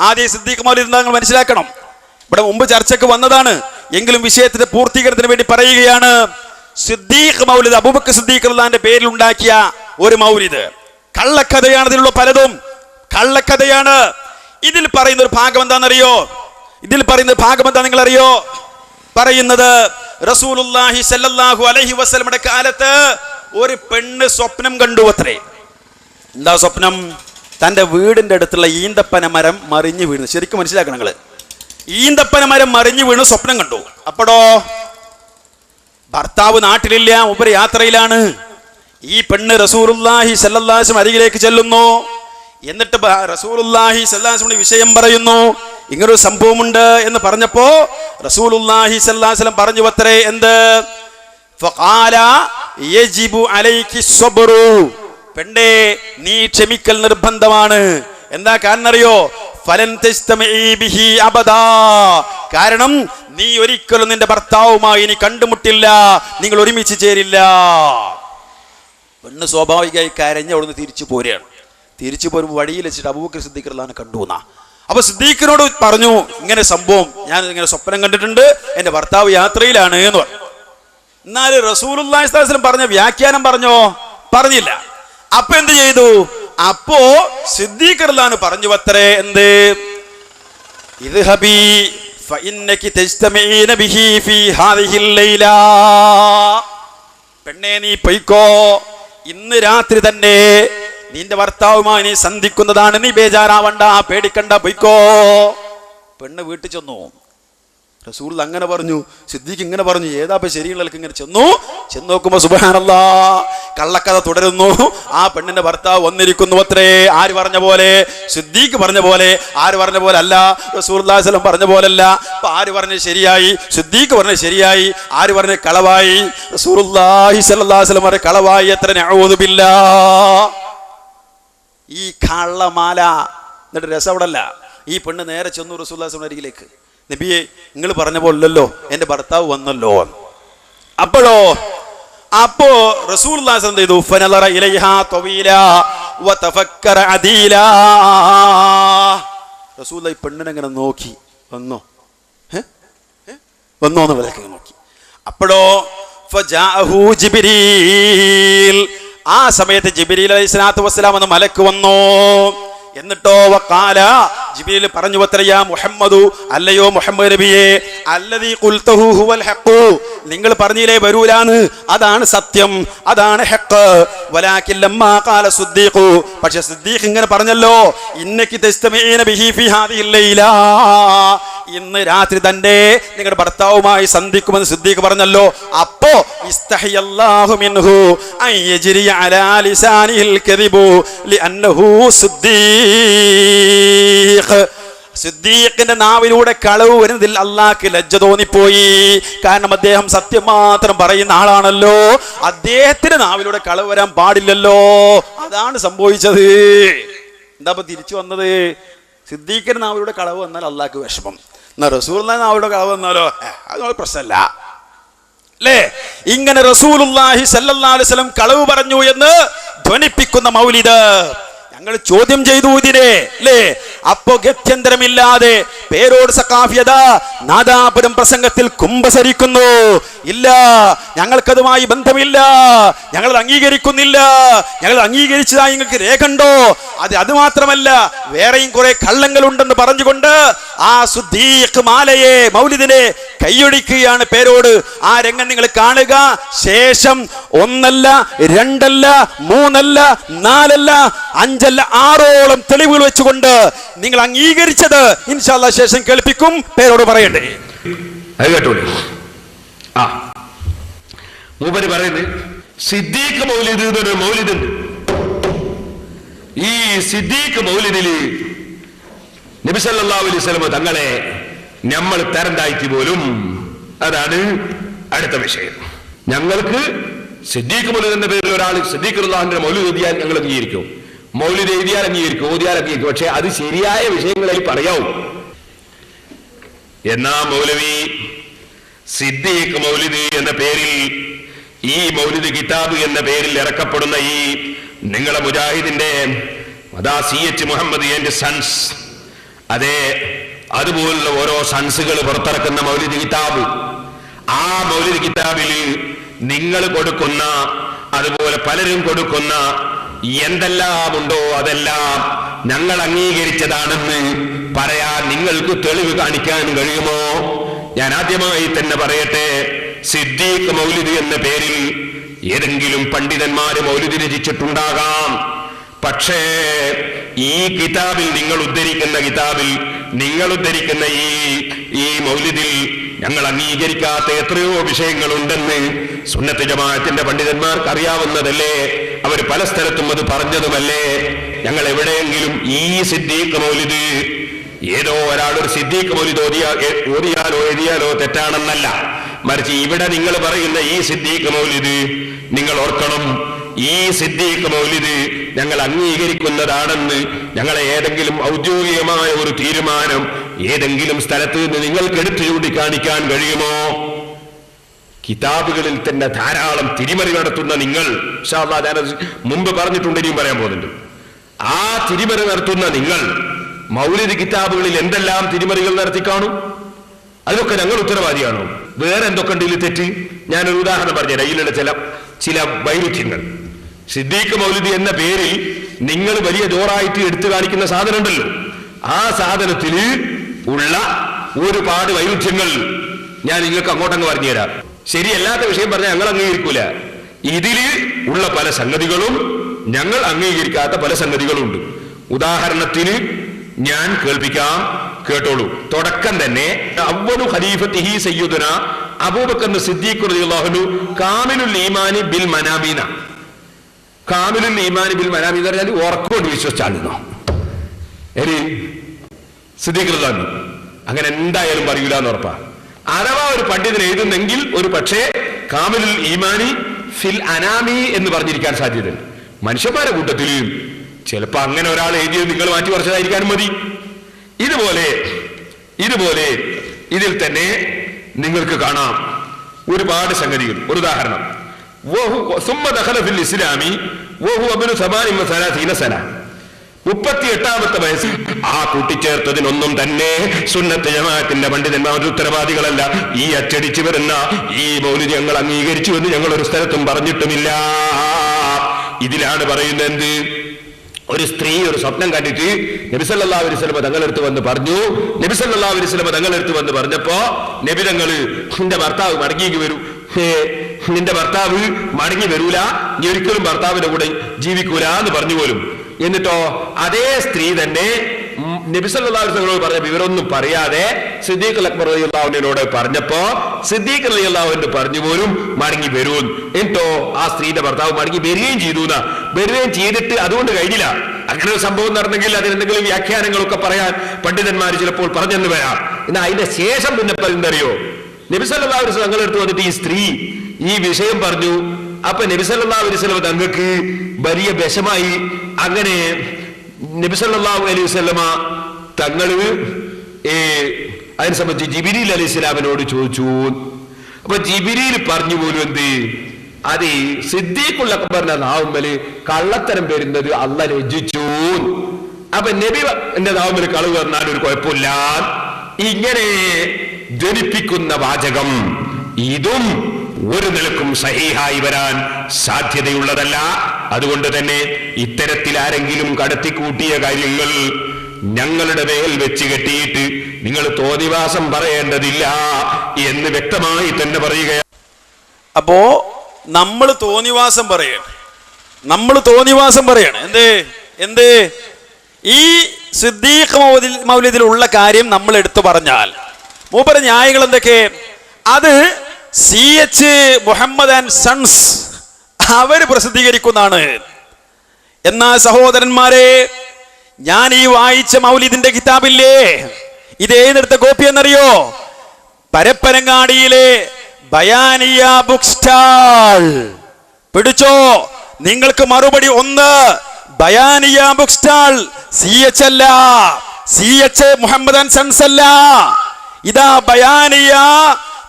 ആദ്യം സിദ്ദീഖ് മൗലിദ് നിങ്ങൾ മനസ്സിലാക്കണം. ഇവിടെ മുമ്പ് ചർച്ചയ്ക്ക് വന്നതാണ്, എങ്കിലും വിഷയത്തിന്റെ പൂർത്തീകരണത്തിന് വേണ്ടി പറയുകയാണ്. സിദ്ദീഖ് മൗലിദ് അബൂബക്കർ സിദ്ദീഖ് റളിയല്ലാഹുവിന്റെ പേരിൽ ഉണ്ടാക്കിയ ഒരു മൗലിദ് കള്ളക്കഥയാണ്. ഇതിലുള്ള പലതും കള്ളക്കഥയാണ്. ഇതിൽ പറയുന്ന ഒരു ഭാഗം എന്താണെന്നറിയോ? ഇതിൽ പറയുന്ന ഭാഗം എന്താ നിങ്ങൾ അറിയോ? പറയുന്നത് റസൂലുള്ളാഹി സ്വല്ലല്ലാഹു അലൈഹി വസല്ലമയുടെ കാലത്ത് ഒരു പെണ്ണ് സ്വപ്നം കണ്ടു അത്രേ. എന്താ സ്വപ്നം? തന്റെ വീടിന്റെ അടുത്തുള്ള ഈന്തപ്പന മരം മറിഞ്ഞു വീണു. ശരിക്കും മനസ്സിലാക്കണം നിങ്ങൾ, ഈന്തപ്പന മരം മറിഞ്ഞു വീണു സ്വപ്നം കണ്ടു. അപ്പോഴോ ഭർത്താവ് നാട്ടിലില്ല, ഉപരി യാത്രയിലാണ്. ഈ പെണ്ണ് റസൂലുള്ളാഹി സ്വല്ലല്ലാഹു അലൈഹി വസല്ലം അരികിലേക്ക് ചെല്ലുന്നു. എന്നിട്ട് റസൂലുള്ളാഹി സ്വല്ലല്ലാഹു അലൈഹി വസല്ലം വിഷയം പറയുന്നു. ഇങ്ങനൊരു സംഭവമുണ്ട് എന്ന് പറഞ്ഞപ്പോ റസൂലുള്ളാഹി സ്വല്ലല്ലാഹു അലൈഹി വസല്ലം പറഞ്ഞു അത്രേ, എന്ത്? ഫഖാല യജിബു അലൈകി സ്വബ്റു, പെണ്ണേ നീ ക്ഷമിക്കൽ നിർബന്ധമാണ്. എന്താ കാരണം അറിയോ? ഫലൻ തസ്തമഇ ബിഹി അബദാ, കാരണം നീ ഒരിക്കലും നിന്റെ ഭർത്താവുമായി ഇനി കണ്ടുമുട്ടില്ല, നിങ്ങൾ ഒരുമിച്ച് ചേരില്ല. പെണ്ണ് സ്വാഭാവികമായി കരഞ്ഞ് അവിടുന്ന് തിരിച്ചു പോരുകയാണ്. തിരിച്ചു പോരുമ്പോൾ വഴിയിൽ വെച്ചിട്ട് അബൂബക്കർ സിദ്ദീഖ് റളിയല്ലാഹു അൻഹു കണ്ടു എന്നാ. അപ്പൊ സിദ്ദീഖിനോട് പറഞ്ഞു, ഇങ്ങനെ സംഭവം ഞാൻ ഇങ്ങനെ സ്വപ്നം കണ്ടിട്ടുണ്ട്, എന്റെ ഭർത്താവ് യാത്രയിലാണ് എന്ന് പറഞ്ഞു. എന്നാൽ റസൂലുള്ളാഹി സ്വല്ലല്ലാഹു അലൈഹി വസല്ലം പറഞ്ഞ വ്യാഖ്യാനം പറഞ്ഞില്ല. അപ്പൊ എന്ത് ചെയ്തു? അപ്പോ സിദ്ദീഖ് റളിയല്ലാഹു അൻഹു പറഞ്ഞു അത്രേ, എന്ത്? ഇദ്ഹബി ഫഇന്നകി തജ്തമഈന ബിഹി ഫീ ഹാദിഹിൽ ലൈല, പെണ്ണേ നീ പൊയ്ക്കോ, ഇന്ന് രാത്രി തന്നെ നിന്റെ ഭർത്താവുമായി നീ സന്ധിക്കുന്നതാണ്, നീ ബേജാറാവണ്ട, പേടിക്കണ്ട, പൊയ്ക്കോ. പെണ്ണ് വീട്ടിൽ ചെന്നു. റസൂൽ അങ്ങനെ പറഞ്ഞു, സിദ്ദീഖ് ഇങ്ങനെ പറഞ്ഞു. ഏതാപ്പ ശരിയുള്ളവർക്ക് ഇങ്ങനെ ചെന്നു നോക്കുമ്പോ സുബ്ഹാനല്ലാഹ്, കള്ളക്കഥ തുടരുന്നു. ആ പെണ്ണിന്റെ ഭർത്താവ് വന്നിരിക്കുന്നു അത്രേ. ആര് പറഞ്ഞ പോലെ? സിദ്ദീഖ് പറഞ്ഞ പോലെ. ആര് പറഞ്ഞ പോലെ അല്ല, റസൂലുള്ളാഹി സ്വല്ലല്ലാഹു അലൈഹി വസല്ലം പറഞ്ഞ പോലല്ല. അപ്പൊ ആര് പറഞ്ഞത് ശരിയായി? സിദ്ദീഖ് പറഞ്ഞത് ശരിയായി. ആര് പറഞ്ഞത് കളവായി? റസൂലുള്ളാഹി സ്വല്ലല്ലാഹു അലൈഹി വസല്ലം പറഞ്ഞ കളവായി. എത്ര നഊദു ബില്ലാഹ്. ഈ കള്ളമാല. എന്നിട്ട് രസം അവിടെ അല്ല, ഈ പെണ്ണ് നേരെ ചെന്നു റസൂലുള്ളാഹി സ്വല്ലല്ലാഹു അലൈഹി വസല്ലം അരികിലേക്ക്. നബിയെ, നിങ്ങൾ പറഞ്ഞ പോലല്ലോ, എന്റെ ഭർത്താവ് വന്നല്ലോ. അപ്പോ റസൂലുള്ളാഹി സ്വല്ലല്ലാഹു അലൈഹി വസല്ലം ഫനളറ ഇലൈഹാ തവീല വതഫക്കറ അദീല. റസൂലുള്ളാഹി പെണ്ണിനെ ഇങ്ങനെ നോക്കി, വന്നോ എന്ന് വിലക്ക് നോക്കി. അപ്പോഴോ ഫജാഅഹു ജിബ്രീൽ, ആ സമയത്ത് ജിബ്രീൽ അലൈഹിസ്സലാത്തു വസ്സലാം എന്ന മലക്ക് വന്നു. എന്നിട്ടോ വഖാല, ജിബ്രീൽ പറഞ്ഞു അത്രയാ മുഹമ്മദു, അല്ലയോ മുഹമ്മദ് നബിയെ, അല്ലദീ ഖുൽതഹു ഹുവൽ ഹഖ്, നിങ്ങൾ പറഞ്ഞില്ലേ വരൂലാന്ന്, അതാണ് സത്യം, അതാണ് ഹഖ്. വലാകിൻ ലമ്മാ ഖാല സിദ്ദീഖ്, പക്ഷേ സിദ്ദീഖ് ഇങ്ങനെ പറഞ്ഞല്ലോ, ഇന്നകി തസ്തമഈന ബിഹി ഫീ ഹാദിഹിൽ ലൈല, ഇന്ന് രാത്രി തന്നെ നിങ്ങളുടെ ഭർത്താവുമായി സന്ധിക്കുമെന്ന് സിദ്ദീഖ് പറഞ്ഞല്ലോ. അപ്പോ ഇസ്തഹിയല്ലാഹു മിൻഹു അൻ യജ്രി അലാ ലിസാനിഹിൽ കദിബു ലിഅന്നഹു സിദ്ദീഖ്, സിദ്ദീഖിന്റെ നാവിലൂടെ കളവ് വരുന്നതിൽ അള്ളാഹ്ക്ക് ലജ്ജ തോന്നിപ്പോയി. കാരണം അദ്ദേഹം സത്യം മാത്രം പറയുന്ന ആളാണല്ലോ, അദ്ദേഹത്തിന്റെ നാവിലൂടെ കളവ് വരാൻ പാടില്ലല്ലോ. അതാണ് സംഭവിച്ചത്. എന്താ തിരിച്ചു വന്നത്? സിദ്ദീഖിന്റെ നാവിലൂടെ കളവ് വന്നാൽ അള്ളാഹ്ക്ക് വിഷമം, എന്നാ റസൂലുള്ളാഹിന്റെ നാവിലൂടെ കളവ് വന്നാലോ അത് പ്രശ്നമല്ല അല്ലേ? ഇങ്ങനെ റസൂലുള്ളാഹി സ്വല്ലല്ലാഹു അലൈഹി വസല്ലം കളവ് പറഞ്ഞു എന്ന് ധ്വനിപ്പിക്കുന്ന മൗലിദ് ഞങ്ങൾ ചോദ്യം ചെയ്തു ഇതിനെ, അല്ലേ? അപ്പോ ഗത്യന്തരമില്ലാതെ പേരോട് സഖാഫിയത നാദാപുരം പ്രസംഗത്തിൽ കുമ്പസരിക്കുന്നു. ഇല്ല, ഞങ്ങൾക്കതുമായി ബന്ധമില്ല, ഞങ്ങൾ അംഗീകരിക്കുന്നില്ല, ഞങ്ങൾ അംഗീകരിച്ചതായി നിങ്ങൾക്ക് രേഖണ്ടോ? അത് മാത്രമല്ല വേറെയും കുറെ കള്ളങ്ങളുണ്ടെന്ന് പറഞ്ഞുകൊണ്ട് ആ സിദ്ദീഖ് മാലയെ മൗലിദിനെ കൈയൊടിക്കുകയാണ് പേരോട്. ആ രംഗം നിങ്ങൾ കാണുക. ശേഷം ഒന്നല്ല, രണ്ടല്ല, മൂന്നല്ല, നാലല്ല, അഞ്ചല്ല, 6ഓളം തെളിവുകൾ വെച്ചുകൊണ്ട് നിങ്ങൾ അംഗീകരിച്ചത് ഇൻഷാ അല്ലാഹ് ശേഷം കേൾപ്പിക്കും. പേരോട് പറയട്ടെ. മൂപ്പര് പറയുന്നത് സിദ്ദീഖ് മൗലിദ് എന്നൊരു മൗലിദുണ്ട്. ഈ സിദ്ദീഖ് മൗലിദില് നബി സല്ലല്ലാഹു അലൈഹി വസല്ലം തങ്ങളെ നമ്മൾ തരം താഴ്ത്തി പോലും. അതാണ് അടുത്ത വിഷയം. ഞങ്ങൾക്ക് സിദ്ദീഖ് മൗലിദ് എന്ന പേരിൽ ഒരാൾ സിദ്ദീഖ് റളിയല്ലാഹുവിന്റെ മൗലിദ് എഴുതിയാൽ ഞങ്ങൾ അംഗീകരിക്കും, മൗലിദ് എഴുതിയാൽ അംഗീകരിക്കും, ഓതിയാൽ അംഗീകരിക്കും. പക്ഷെ അത് ശരിയായ വിഷയങ്ങളിൽ പറയാവൂ. എന്നാ മൗലവി സിദ്ദീഖ് മൗലിദ് എന്ന പേരിൽ, ഈ മൗലിദ് കിതാബ് എന്ന പേരിൽ ഇറക്കപ്പെടുന്ന ഈ നിങ്ങളെ മുജാഹിദിന്റെ അതാ CH മുഹമ്മദ് ആൻഡ് സൺസ്, അതെ, അതുപോലുള്ള ഓരോ സൺസുകൾ പുറത്തിറക്കുന്ന മൗലിദ് കിതാബ്, ആ മൗലിദ് കിതാബിൽ നിങ്ങൾ കൊടുക്കുന്ന, അതുപോലെ പലരും കൊടുക്കുന്ന എന്തെല്ലാം ഉണ്ടോ അതെല്ലാം ഞങ്ങൾ അംഗീകരിച്ചതാണെന്ന് പറയാൻ നിങ്ങൾക്ക് തെളിവ് കാണിക്കാൻ കഴിയുമോ? ഞാൻ ആദ്യമായി തന്നെ പറയട്ടെ, സിദ്ദീഖ് മൗലിദ് എന്ന പേരിൽ ഏതെങ്കിലും പണ്ഡിതന്മാര് മൗലിദ് രചിച്ചിട്ടുണ്ടാകാം. പക്ഷേ ഈ കിതാബിൽ, നിങ്ങൾ ഉദ്ധരിക്കുന്ന ഈ മൗലിദിൽ ഞങ്ങൾ അംഗീകരിക്കാത്ത എത്രയോ വിഷയങ്ങളുണ്ടെന്ന് സുന്നത്ത് ജമാഅത്തിന്റെ പണ്ഡിതന്മാർക്ക് അറിയാവുന്നതല്ലേ? അവർ പല സ്ഥലത്തും അത് പറഞ്ഞതുമല്ലേ? ഞങ്ങൾ എവിടെയെങ്കിലും ഈ സിദ്ദീഖ് മൗലിദ്, ഏതോ ഒരാളൊരു സിദ്ദീഖ് മൗലിദ് ഓതിയാലോ എഴുതിയാലോ തെറ്റാണെന്നല്ല, മറിച്ച് ഇവിടെ നിങ്ങൾ പറയുന്ന ഈ സിദ്ദീഖ് മൗലിദ്, നിങ്ങൾ ഓർക്കണം, ഈ സിദ്ദീഖ് മൗലിദ് ഞങ്ങൾ അംഗീകരിക്കുന്നതാണെന്ന് ഞങ്ങളെ ഏതെങ്കിലും ഔദ്യോഗികമായ ഒരു തീരുമാനം ഏതെങ്കിലും സ്ഥലത്ത് നിന്ന് നിങ്ങൾക്ക് എടുത്തു ചൂണ്ടിക്കാണിക്കാൻ കഴിയുമോ? കിതാബുകളിൽ തന്നെ ധാരാളം തിരിമറി നടത്തുന്ന നിങ്ങൾ, ഇൻഷാ അല്ലാഹ് ഞാനത് മുമ്പ് പറഞ്ഞിട്ടുണ്ട്, ഇനിയും പറയാൻ പോകുന്നുണ്ട്. ആ തിരിമറി നടത്തുന്ന നിങ്ങൾ മൗലിദ് കിതാബുകളിൽ എന്തെല്ലാം തിരിമറികൾ നടത്തി കാണും? അതൊക്കെ ഞങ്ങൾ ഉത്തരവാദിയാണോ? വേറെ എന്തൊക്കെ ഉണ്ട് ഇതിൽ തെറ്റ്? ഞാനൊരു ഉദാഹരണം പറഞ്ഞുതരാം. ഇതിലുള്ള ചില വൈരുദ്ധ്യങ്ങൾ. സിദ്ദീഖ് മൗലിദ് എന്ന പേരിൽ നിങ്ങൾ വലിയ ജോറായിട്ട് എടുത്തു കാണിക്കുന്ന സാധനം ഉണ്ടല്ലോ, ആ സാധനത്തിൽ ഉള്ള ഒരുപാട് വൈരുദ്ധ്യങ്ങൾ ഞാൻ നിങ്ങൾക്ക് അങ്ങോട്ടങ്ങ് പറഞ്ഞുതരാം. ശരിയല്ലാത്ത വിഷയം പറഞ്ഞാൽ ഞങ്ങൾ അംഗീകരിക്കൂല. ഇതില് ഉള്ള പല സംഗതികളും ഞങ്ങൾ അംഗീകരിക്കാത്ത പല സംഗതികളും ഉണ്ട്. ഉദാഹരണത്തിന് ഞാൻ കേൾപ്പിക്കാം, കേട്ടോളൂ. തുടക്കം തന്നെ അവ്വലു ഖലീഫത്തിഹി സയ്യിദുന അബൂബക്കർ സിദ്ദീഖ് റളിയല്ലാഹു അൻഹു കാമിലുൽ ഈമാനി ബിൽ മനാബീന. കാമിലുൽ ഈമാനി ബിൽ മനാബീന എന്ന് പറഞ്ഞാൽ ഉറക്കോട് വിശ്വസിച്ചാണെന്നോ സിദ്ദീഖ് റളിയല്ലാഹു അൻഹു അങ്ങനെ എന്തായാലും പറയൂല എന്ന് ഉറപ്പാ. അഥവാ ഒരു പണ്ഡിതൻ എഴുതുന്നെങ്കിൽ ഒരു പക്ഷേ കാമിലുൽ ഈമാനി ഫിൽ അനാമി എന്ന് പറഞ്ഞിരിക്കാൻ സാധ്യതയുണ്ട്. മനുഷ്യന്മാരുടെ കൂട്ടത്തിൽ ചിലപ്പോ അങ്ങനെ ഒരാൾ എഴുതിയത് നിങ്ങൾ മാറ്റി പറിച്ചതായിരിക്കാനും മതി. ഇതുപോലെ ഇതിൽ തന്നെ നിങ്ങൾക്ക് കാണാം ഒരുപാട് സംഗതികൾ. ഒരു ഉദാഹരണം, 38-ാമത്തെ വയസ്സിൽ ആ കൂട്ടിച്ചേർത്തതിനൊന്നും തന്നെ സുന്നത്ത് ജമാഅത്തിന്റെ പണ്ഡിതന്മാർ ഉത്തരവാദികളല്ല. ഈ അച്ചടിച്ചു വരുന്ന ഈ മൗലിദ് ഞങ്ങൾ അംഗീകരിച്ചു എന്ന് ഞങ്ങൾ ഒരു സ്ഥലത്തും പറഞ്ഞിട്ടുമില്ല. ഇതിലാണ് പറയുന്നത്, ഒരു സ്ത്രീ ഒരു സ്വപ്നം കണ്ടിട്ട് നബി സല്ലല്ലാഹു അലൈഹി വസല്ലം തങ്ങളെടുത്ത് വന്ന് പറഞ്ഞു. നബി സല്ലല്ലാഹു അലൈഹി വസല്ലം തങ്ങളെടുത്ത് വന്ന് പറഞ്ഞപ്പോ നബി തങ്ങൾ, നിന്റെ ഭർത്താവ് മടങ്ങി വരൂല, നീ ഒരിക്കലും ഭർത്താവിന്റെ കൂടെ ജീവിക്കൂല എന്ന് പറഞ്ഞു പോലും. എന്നിട്ടോ അതേ സ്ത്രീ തന്നെ നബി സല്ലല്ലാഹു അലൈഹി വസല്ലം പറഞ്ഞ വിവരമൊന്നും പറയാതെ സിദ്ദീഖ് അക്ബർ റളിയല്ലാഹു അൻഹുവിനോട് പറഞ്ഞപ്പോ സിദ്ദീഖ് റളിയല്ലാഹു അൻഹു പറഞ്ഞു പോലും മടങ്ങി വരൂ. എന്നിട്ടോ ആ സ്ത്രീയുടെ ഭർത്താവ് മടങ്ങി വരികയും ചെയ്തു. വരികയും ചെയ്തിട്ട് അതുകൊണ്ട് കഴിഞ്ഞില്ല. അങ്ങനെ ഒരു സംഭവം നടന്നെങ്കിൽ അതിനെന്തെങ്കിലും വ്യാഖ്യാനങ്ങളൊക്കെ പറയാൻ പണ്ഡിതന്മാർ ചിലപ്പോൾ പറഞ്ഞെന്ന് വരാം. എന്നാൽ അതിന്റെ ശേഷം പിന്നെ പറയുന്നറിയോ, നബി സല്ലല്ലാഹു അലൈഹി വസല്ലം തങ്ങളെടുത്ത് വന്നിട്ട് ഈ സ്ത്രീ ഈ വിഷയം പറഞ്ഞു. അപ്പൊ നബി സല്ലല്ലാഹു അലൈഹി വസല്ലം തങ്ങൾക്ക് വലിയ വിഷമായി. അങ്ങനെ നബി സല്ലല്ലാഹു അലൈഹി വസല്ലമ തങ്ങള് അതിനെ സംബന്ധിച്ച് ജിബ്രീൽ അലൈഹിസ്സലാമിനോട് ചോദിച്ചു. അപ്പൊ ജിബ്രീൽ പറഞ്ഞു പോലും എന്ത്, അത് സിദ്ദീഖുൽ അക്ബറിന്റെ നാവുമ്മല് കള്ളത്തരം വരുന്നത് അള്ളാഹ് രചിച്ചു. അപ്പൊ നബി എന്റെ നാവുമ്മല് കളവ് പറഞ്ഞാൽ ഒരു കുഴപ്പമില്ല. ഇങ്ങനെ ധ്വനിപ്പിക്കുന്ന വാചകം ഇതും ഒരു നിലക്കും സഹീഹായി വരാൻ സാധ്യതയുള്ളതല്ല. അതുകൊണ്ട് തന്നെ ഇത്തരത്തിൽ ആരെങ്കിലും കടത്തിക്കൂട്ടിയ കാര്യങ്ങൾ ഞങ്ങളുടെ മേൽ വെച്ച് കെട്ടിയിട്ട് നിങ്ങൾ തോന്നിവാസം പറയേണ്ടതില്ല എന്ന് വ്യക്തമായി തന്നെ പറയുകയാണ്. അപ്പോ നമ്മൾ തോന്നിവാസം പറയണം. എന്ത് ഈ സിദ്ദീഖ് മൗലിദിലുള്ള കാര്യം നമ്മൾ എടുത്തു പറഞ്ഞാൽ മൂപ്പര ന്യായങ്ങൾ എന്തൊക്കെ? അത് CH മുഹമ്മദ് ആൻഡ് സൺസ് അവര് പ്രസിദ്ധീകരിക്കുന്നതാണ്. എന്നാൽ സഹോദരന്മാരെ, ഞാൻ ഈ വായിച്ച മൗലിദിന്റെ കിതാബില്ലേ, ഇതേതെടുത്ത കോപ്പി എന്നറിയോ? പരപ്പനങ്ങാടിയിലെ ബയാനിയ ബുക്ക് സ്റ്റാൾ. പിടിച്ചോ, നിങ്ങൾക്ക് മറുപടി ഒന്ന്. ബയാനിയ ബുക്ക് സ്റ്റാൾ CH അല്ല, CH മുഹമ്മദ് ആൻഡ് സൺസ് അല്ല. ഇതാ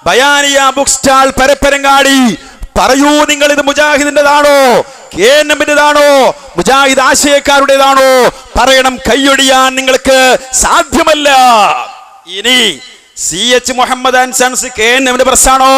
ബയാനിയ ബുക്ക് സ്റ്റാൾ പരപ്പനങ്ങാടി പറയൂ, നിങ്ങൾ ഇത് മുജാഹിദിന്റെതാണോ, KNM-ന്റേതാണോ, മുജാഹിദ് ആശയക്കാരുടേതാണോ? പറയണം. കൈയൊടിയാൻ നിങ്ങൾക്ക് സാധ്യമല്ല. ഇനി CH മുഹമ്മദ് ആൻഡ് സൺസ് KNM-ന്റെ പ്രസ്സാണോ?